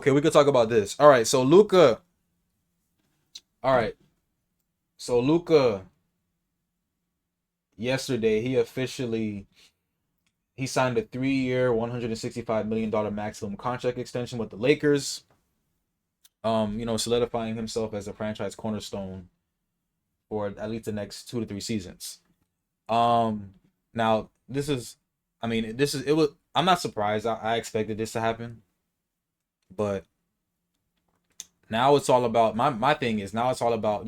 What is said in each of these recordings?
Okay, we could talk about this. All right, so Luka. All right, so Luka yesterday he signed a 3-year, $165 million maximum contract extension with the Lakers. Solidifying himself as a franchise cornerstone for at least the next 2 to 3 seasons. Um, Now this is, I mean, this is it was. I'm not surprised. I expected this to happen, but now it's all about my thing is now it's all about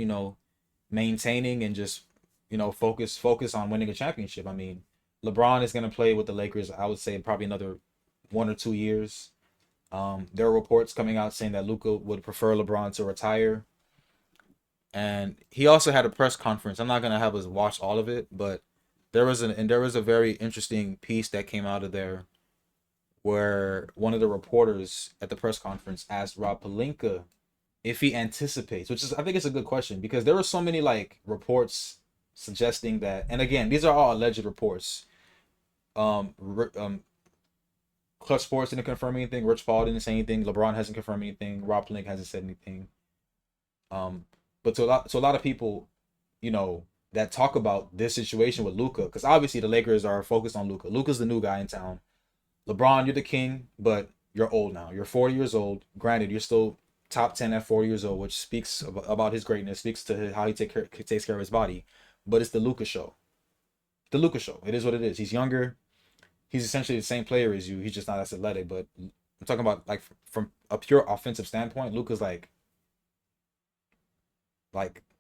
maintaining and just focus on winning a championship. I mean, LeBron is gonna play with the Lakers. I would say probably another 1 or 2 years. There are reports coming out saying that Luka would prefer LeBron to retire, and he also had a press conference. I'm not gonna have us watch all of it, but there was a very interesting piece that came out of there where one of the reporters at the press conference asked Rob Pelinka if he anticipates, which is I think it's a good question because there were so many like reports suggesting that, and again, these are all alleged reports. Um, Clutch Sports didn't confirm anything. Rich Paul didn't say anything. LeBron hasn't confirmed anything. Rob Pelinka hasn't said anything. Um, but to a lot of people, that talk about this situation with Luka, because obviously the Lakers are focused on Luka. Luka's the new guy in town. LeBron, you're the king, but you're old now. You're 40 years old. Granted, you're still top 10 at 40 years old, which speaks about his greatness, speaks to how takes care of his body. But it's the Luka show. The Luka show. It is what it is. He's younger. He's essentially the same player as you. He's just not as athletic. But I'm talking about like from a pure offensive standpoint, Luka's like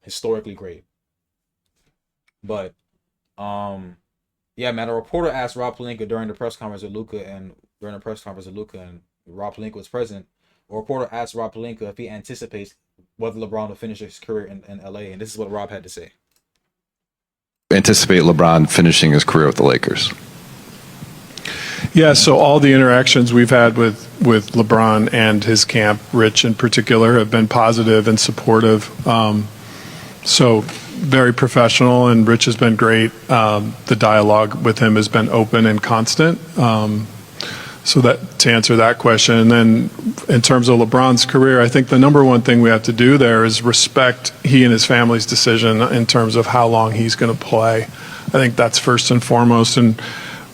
historically great. But um yeah, man, a reporter asked Rob Pelinka during the press conference with Luka and Rob Pelinka was present. A reporter asked Rob Pelinka if he anticipates whether LeBron will finish his career in LA, and this is what Rob had to say. Anticipate LeBron finishing his career with the Lakers? Yeah, so all the interactions we've had with LeBron and his camp, Rich in particular, have been positive and supportive. So very professional, and Rich has been great. The dialogue with him has been open and constant. So that to answer that question, and then in terms of LeBron's career, I think the number one thing we have to do there is respect he and his family's decision in terms of how long he's going to play. I think that's first and foremost, and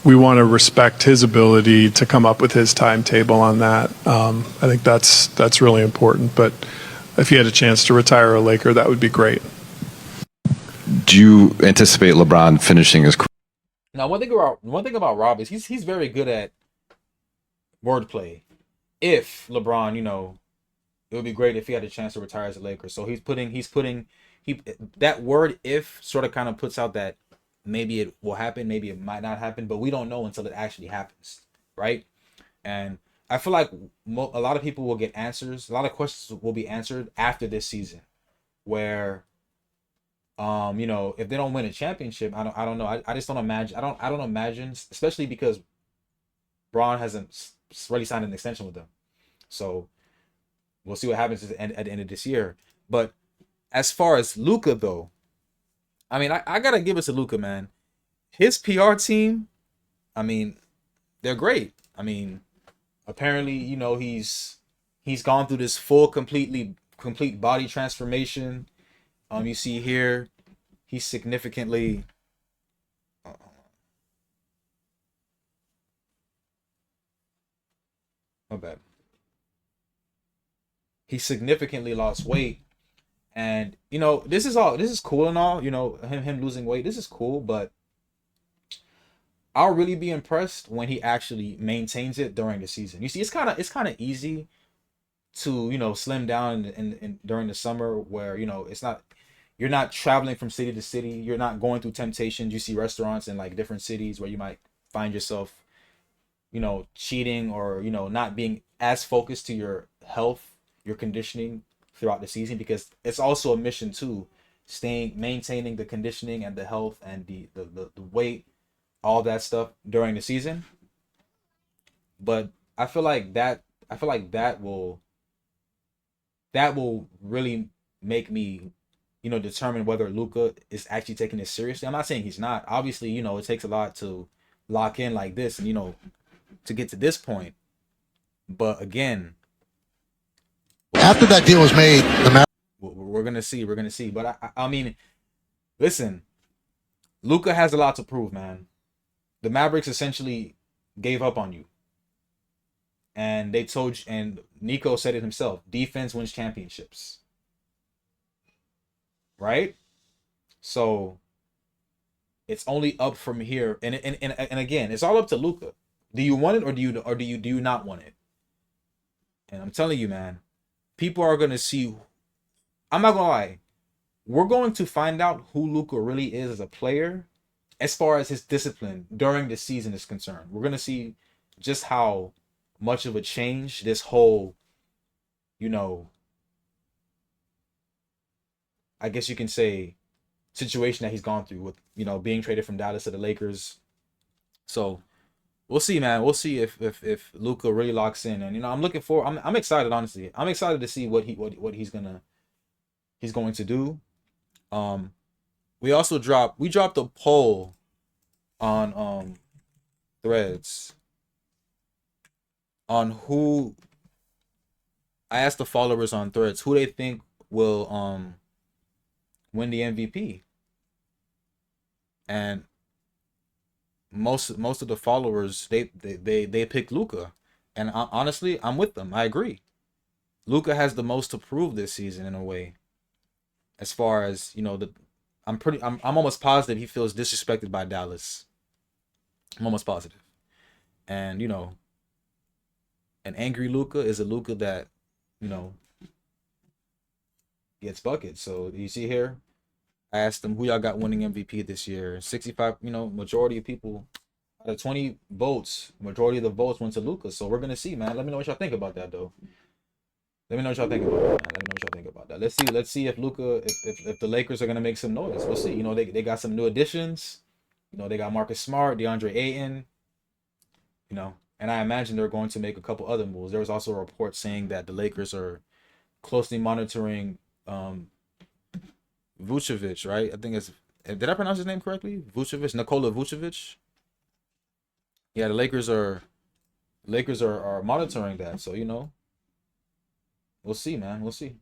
we want to respect his ability to come up with his timetable on that. I think that's really important. But if he had a chance to retire a Laker, that would be great. Do you anticipate LeBron finishing his career? Now, one thing about Rob is he's very good at wordplay. If LeBron, it would be great if he had a chance to retire as a Laker. So he that word "if" sort of kind of puts out that maybe it will happen, maybe it might not happen, but we don't know until it actually happens, right? And I feel like a lot of people will get answers. A lot of questions will be answered after this season, where if they don't win a championship, I don't know. I just don't imagine. I don't imagine, especially because Braun hasn't really signed an extension with them. So we'll see what happens at the end of this year. But as far as Luka though, I mean, I gotta give it to Luka, man. His PR team, I mean, they're great. I mean, apparently, he's gone through this complete body transformation. You see here, he's significantly. My bad. He significantly lost weight, and this is cool and all. Him losing weight. This is cool, but I'll really be impressed when he actually maintains it during the season. You see, it's kind of easy to slim down in during the summer where it's not you're not traveling from city to city, you're not going through temptations. You see restaurants in like different cities where you might find yourself cheating or not being as focused to your health, your conditioning throughout the season, because it's also a mission too, maintaining the conditioning and the health and the weight, all that stuff during the season. But I feel like that will really make me determine whether Luka is actually taking this seriously. I'm not saying he's not. Obviously, it takes a lot to lock in like this and to get to this point. But again, after that deal was made, the We're gonna see. We're gonna see. But I mean, listen, Luka has a lot to prove, man. The Mavericks essentially gave up on you, and they told you, and Nico said it himself: defense wins championships, right? So it's only up from here. And again, it's all up to Luka. Do you want it or do you not want it? And I'm telling you, man, people are gonna see. I'm not gonna lie. We're going to find out who Luka really is as a player, as far as his discipline during the season is concerned. We're gonna see just how much of a change this whole, you know, I guess you can say, situation that he's gone through with, being traded from Dallas to the Lakers. So we'll see, man. We'll see if Luka really locks in, and I'm looking for. I'm excited, honestly. I'm excited to see what he's going to do. We also dropped a poll on Threads on who. I asked the followers on Threads who they think will win the MVP, and most of the followers they pick Luka, and honestly I'm with them. I agree. Luka has the most to prove this season in a way. As far as I'm almost positive he feels disrespected by Dallas. I'm almost positive, and an angry Luka is a Luka that gets buckets. So you see here, I asked them who y'all got winning MVP this year. 65, majority of people out of 20 votes, majority of the votes went to Luka. So we're gonna see, man. Let me know what y'all think about that, though. Let me know what y'all think about that, man. Let me know what y'all think about that. Let's see if Luka, if the Lakers are gonna make some noise. We'll see. They got some new additions. They got Marcus Smart, DeAndre Ayton. And I imagine they're going to make a couple other moves. There was also a report saying that the Lakers are closely monitoring Vucevic, right? I think it's. Did I pronounce his name correctly? Vucevic, Nikola Vucevic. Yeah, the Lakers are monitoring that. So we'll see, man. We'll see.